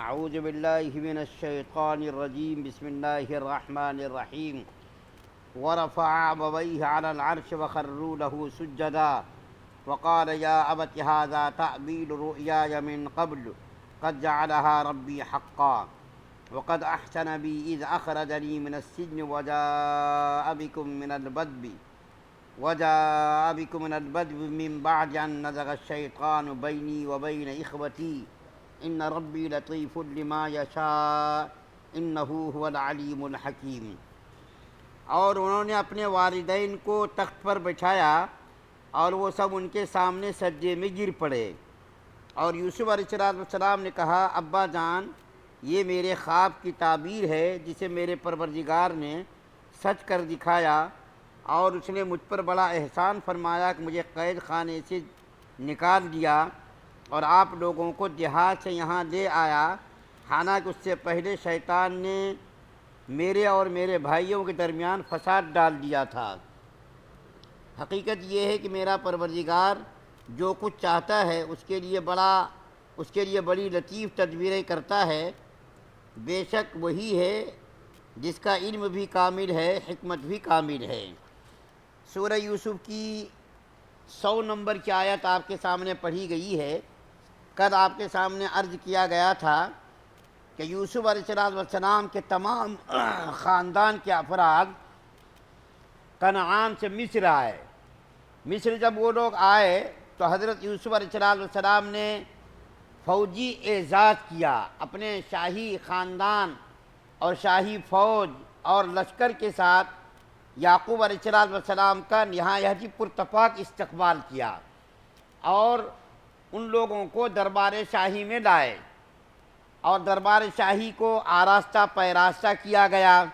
اعوذ باللہ من الشیطان الرجیم بسم اللہ الرحمن الرحیم ورفع ابویہ علی العرش وخروا له سجدا وقال یا ابت هذا تأویل رؤیای من قبل قد جعلها ربی حقا وقد احسن بی اذ اخرجنی من السجن وجاء بكم من البدو من بعد ان نزغ الشیطان بینی وبین اخوتی ان ربی لطیف لما یشاء انہ هو العلیم الحکیم۔ اور انہوں نے اپنے والدین کو تخت پر بٹھایا اور وہ سب ان کے سامنے سجدے میں گر پڑے، اور یوسف علیہ السلام نے کہا ابا جان یہ میرے خواب کی تعبیر ہے جسے میرے پروردگار نے سچ کر دکھایا، اور اس نے مجھ پر بڑا احسان فرمایا کہ مجھے قید خانے سے نکال دیا اور آپ لوگوں کو دیہات سے یہاں لے آیا، حالانکہ اس سے پہلے شیطان نے میرے اور میرے بھائیوں کے درمیان فساد ڈال دیا تھا۔ حقیقت یہ ہے کہ میرا پروردگار جو کچھ چاہتا ہے اس کے لیے بڑی لطیف تدبیریں کرتا ہے۔ بے شک وہی ہے جس کا علم بھی کامل ہے، حکمت بھی کامل ہے۔ سورہ یوسف کی 100 نمبر کی آیت آپ کے سامنے پڑھی گئی ہے۔ کل آپ کے سامنے عرض کیا گیا تھا کہ یوسف علیہ السلام کے تمام خاندان کے افراد کنعان سے مصر آئے۔ مصر جب وہ لوگ آئے تو حضرت یوسف علیہ السلام نے فوجی اعزاز کیا، اپنے شاہی خاندان اور شاہی فوج اور لشکر کے ساتھ یعقوب علیہ السلام کا نہایت ہی پرتپاک استقبال کیا، اور ان لوگوں کو دربار شاہی میں لائے، اور دربار شاہی کو آراستہ پیراستہ کیا گیا،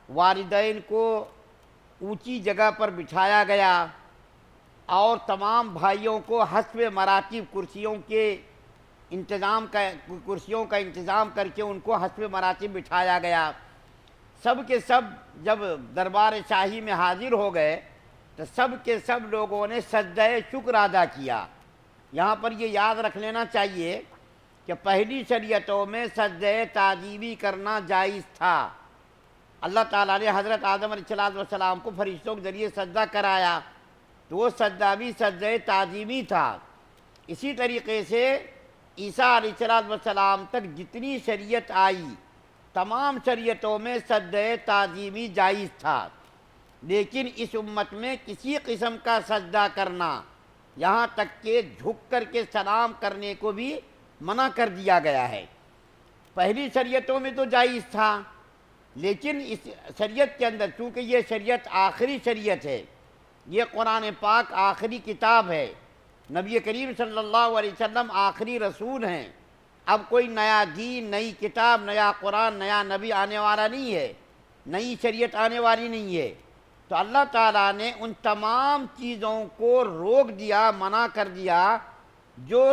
والدین کو اونچی جگہ پر بٹھایا گیا، اور تمام بھائیوں کو حسب مراتب کرسیوں کا انتظام کر کے ان کو حسب مراتب بٹھایا گیا۔ سب کے سب جب دربار شاہی میں حاضر ہو گئے تو سب کے سب لوگوں نے سجدہ شکر ادا کیا۔ یہاں پر یہ یاد رکھ لینا چاہیے کہ پہلی شریعتوں میں سجدہ تعظیمی کرنا جائز تھا۔ اللہ تعالیٰ نے حضرت آدم علیہ السلام کو فرشتوں کے ذریعے سجدہ کرایا تو وہ سجدہ بھی سجدہ تعظیمی تھا۔ اسی طریقے سے عیسیٰ علیہ السلام تک جتنی شریعت آئی تمام شریعتوں میں سجدہ تعظیمی جائز تھا، لیکن اس امت میں کسی قسم کا سجدہ کرنا، یہاں تک کہ جھک کر کے سلام کرنے کو بھی منع کر دیا گیا ہے۔ پہلی شریعتوں میں تو جائز تھا، لیکن اس شریعت کے اندر چونکہ یہ شریعت آخری شریعت ہے، یہ قرآن پاک آخری کتاب ہے، نبی کریم صلی اللہ علیہ وسلم آخری رسول ہیں، اب کوئی نیا دین، نئی کتاب، نیا قرآن، نیا نبی آنے والا نہیں ہے، نئی شریعت آنے والی نہیں ہے، تو اللہ تعالیٰ نے ان تمام چیزوں کو روک دیا، منع کر دیا جو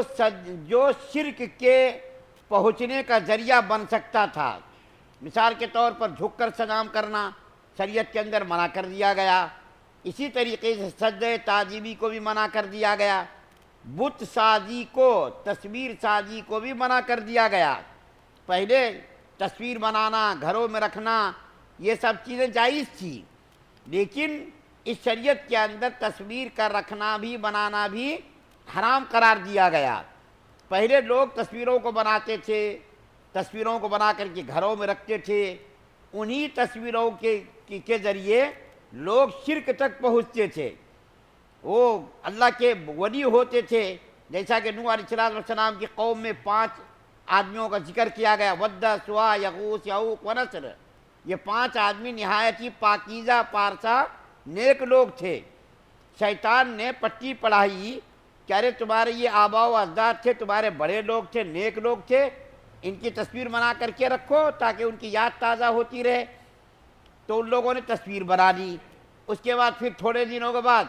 شرک کے پہنچنے کا ذریعہ بن سکتا تھا۔ مثال کے طور پر جھک کر سلام کرنا شریعت کے اندر منع کر دیا گیا، اسی طریقے سے سجدہ تعظیمی کو بھی منع کر دیا گیا، بت سازی کو، تصویر سازی کو بھی منع کر دیا گیا۔ پہلے تصویر بنانا، گھروں میں رکھنا، یہ سب چیزیں جائز تھی، لیکن اس شریعت کے اندر تصویر کا رکھنا بھی بنانا بھی حرام قرار دیا گیا۔ پہلے لوگ تصویروں کو بناتے تھے، تصویروں کو بنا کر کے گھروں میں رکھتے تھے، انہی تصویروں کے ذریعے لوگ شرک تک پہنچتے تھے، وہ اللہ کے ولی ہوتے تھے۔ جیسا کہ نوح علیہ السلام کی قوم میں 5 آدمیوں کا ذکر کیا گیا، ود، سوا، یغوث، یعوق و نصر، یہ 5 آدمی نہایت ہی پاکیزہ پارسا نیک لوگ تھے۔ شیطان نے پٹی پڑھائی کہ ارے تمہارے یہ آباء و اجداد تھے، تمہارے بڑے لوگ تھے، نیک لوگ تھے، ان کی تصویر بنا کر کے رکھو تاکہ ان کی یاد تازہ ہوتی رہے۔ تو ان لوگوں نے تصویر بنا لی، اس کے بعد پھر تھوڑے دنوں کے بعد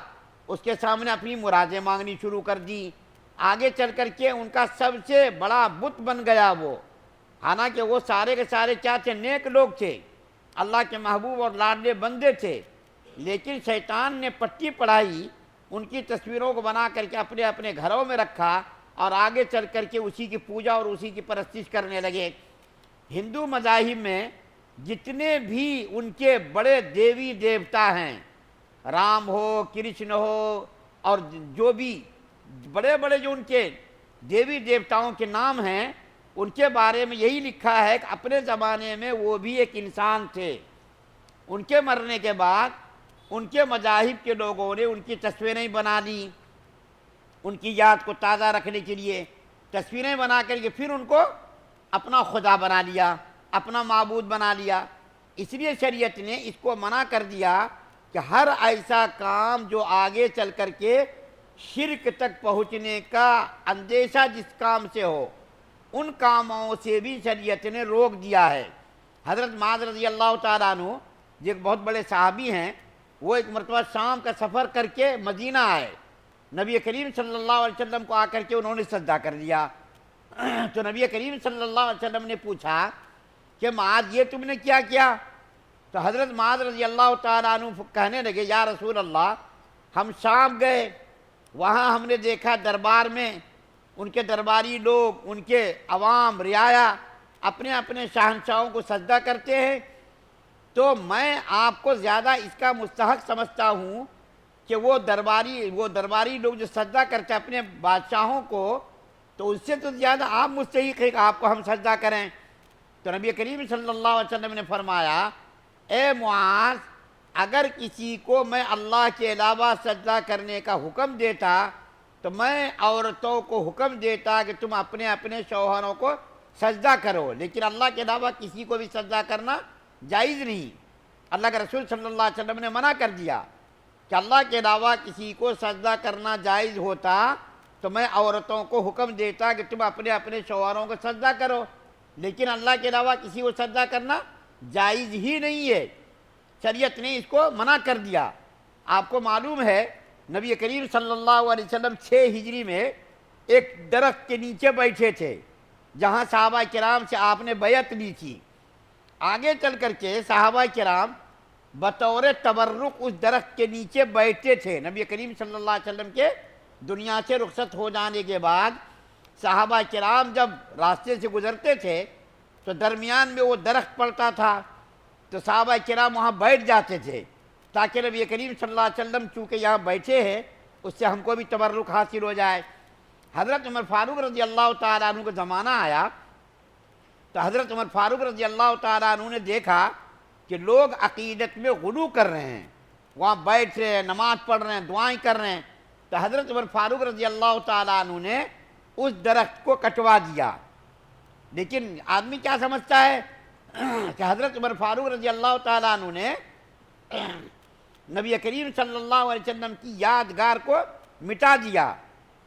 اس کے سامنے اپنی مرادیں مانگنی شروع کر دی، آگے چل کر کے ان کا سب سے بڑا بت بن گیا وہ، حالانکہ وہ سارے کے سارے کیا تھے؟ نیک لوگ تھے، اللہ کے محبوب اور لاڈلے بندے تھے، لیکن شیطان نے پٹی پڑھائی، ان کی تصویروں کو بنا کر کے اپنے اپنے گھروں میں رکھا، اور آگے چل کر کے اسی کی پوجا اور اسی کی پرستش کرنے لگے۔ ہندو مذاہب میں جتنے بھی ان کے بڑے دیوی دیوتا ہیں، رام ہو، کرشن ہو، اور جو بھی بڑے بڑے جو ان کے دیوی دیوتاؤں کے نام ہیں، ان کے بارے میں یہی لکھا ہے کہ اپنے زمانے میں وہ بھی ایک انسان تھے۔ ان کے مرنے کے بعد ان کے مذاہب کے لوگوں نے ان کی تصویریں بنا لی، ان کی یاد کو تازہ رکھنے کے لیے تصویریں بنا کر کے پھر ان کو اپنا خدا بنا لیا، اپنا معبود بنا لیا۔ اس لیے شریعت نے اس کو منع کر دیا کہ ہر ایسا کام جو آگے چل کر کے شرک تک پہنچنے کا اندیشہ جس کام سے ہو، ان کاموں سے بھی شریعت نے روک دیا ہے۔ حضرت معاذ رضی اللہ تعالیٰ عنہ جو ایک بہت بڑے صحابی ہیں، وہ ایک مرتبہ شام کا سفر کر کے مدینہ آئے، نبی کریم صلی اللہ علیہ وسلم کو آ کر کے انہوں نے سجدہ کر دیا۔ تو نبی کریم صلی اللہ علیہ وسلم نے پوچھا کہ معاذ یہ تم نے کیا کیا؟ تو حضرت معاذ رضی اللہ تعالیٰ عنہ کہنے لگے یا رسول اللہ، ہم شام گئے، وہاں ہم نے دیکھا دربار میں ان کے درباری لوگ، ان کے عوام رعایا اپنے اپنے شہنشاہوں کو سجدہ کرتے ہیں، تو میں آپ کو زیادہ اس کا مستحق سمجھتا ہوں کہ وہ درباری لوگ جو سجدہ کرتے ہیں اپنے بادشاہوں کو، تو اس سے تو زیادہ آپ مستحق ہیں کہ آپ کو ہم سجدہ کریں۔ تو نبی کریم صلی اللہ علیہ وسلم نے فرمایا اے معاذ، اگر کسی کو میں اللہ کے علاوہ سجدہ کرنے کا حکم دیتا تو میں عورتوں کو حکم دیتا کہ تم اپنے اپنے شوہروں کو سجدہ کرو، لیکن اللہ کے علاوہ کسی کو بھی سجدہ کرنا جائز نہیں۔ اللہ کے رسول صلی اللہ علیہ وسلم نے منع کر دیا کہ اللہ کے علاوہ کسی کو سجدہ کرنا جائز ہوتا تو میں عورتوں کو حکم دیتا کہ تم اپنے اپنے شوہروں کو سجدہ کرو، لیکن اللہ کے علاوہ کسی کو سجدہ کرنا جائز ہی نہیں ہے، شریعت نے اس کو منع کر دیا۔ آپ کو معلوم ہے نبی کریم صلی اللہ علیہ وسلم 6 ہجری میں ایک درخت کے نیچے بیٹھے تھے جہاں صحابہ کرام سے آپ نے بیعت لی تھی۔ آگے چل کر کے صحابہ کرام بطور تبرک اس درخت کے نیچے بیٹھتے تھے۔ نبی کریم صلی اللہ علیہ وسلم کے دنیا سے رخصت ہو جانے کے بعد صحابہ کرام جب راستے سے گزرتے تھے تو درمیان میں وہ درخت پڑتا تھا، تو صحابہ کرام وہاں بیٹھ جاتے تھے تاکہ نبی کریم صلی اللہ علیہ وسلم چونکہ یہاں بیٹھے ہیں اس سے ہم کو بھی تبرک حاصل ہو جائے۔ حضرت عمر فاروق رضی اللہ تعالیٰ عنہ کا زمانہ آیا تو حضرت عمر فاروق رضی اللہ تعالیٰ عنہ نے دیکھا کہ لوگ عقیدت میں غلو کر رہے ہیں، وہاں بیٹھ رہے ہیں، نماز پڑھ رہے ہیں، دعائیں کر رہے ہیں، تو حضرت عمر فاروق رضی اللہ تعالیٰ عنہ نے اس درخت کو کٹوا دیا۔ لیکن آدمی کیا سمجھتا ہے کہ حضرت عمر فاروق رضی اللہ تعالیٰ عنہ نے نبی کریم صلی اللہ علیہ وسلم کی یادگار کو مٹا دیا۔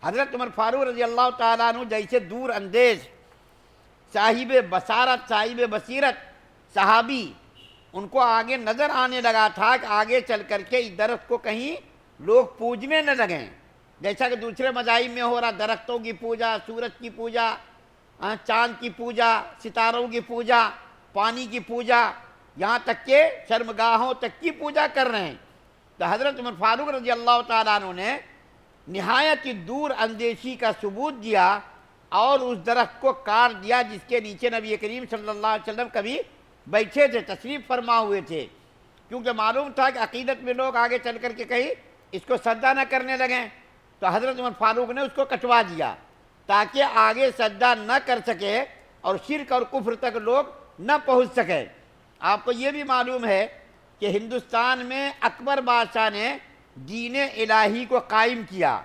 حضرت عمر فاروق رضی اللہ تعالیٰ عنہ جیسے دور اندیز صاحب بصارت، صاحب بصیرت صحابی، ان کو آگے نظر آنے لگا تھا کہ آگے چل کر کے اس درخت کو کہیں لوگ پوجنے نہ لگیں، جیسا کہ دوسرے مذاہب میں ہو رہا، درختوں کی پوجا، سورج کی پوجا، چاند کی پوجا، ستاروں کی پوجا، پانی کی پوجا، یہاں تک کہ شرمگاہوں تک کی پوجا کر رہے ہیں۔ تو حضرت عمر فاروق رضی اللہ تعالیٰ عنہ نے نہایت دور اندیشی کا ثبوت دیا اور اس درخت کو کاٹ دیا جس کے نیچے نبی کریم صلی اللہ علیہ وسلم کبھی بیٹھے تھے، تشریف فرما ہوئے تھے، کیونکہ معلوم تھا کہ عقیدت میں لوگ آگے چل کر کے کہیں اس کو سجدہ نہ کرنے لگیں، تو حضرت عمر فاروق نے اس کو کٹوا دیا تاکہ آگے سجدہ نہ کر سکے اور شرک اور کفر تک لوگ نہ پہنچ سکے۔ آپ کو یہ بھی معلوم ہے کہ ہندوستان میں اکبر بادشاہ نے دین الہی کو قائم کیا،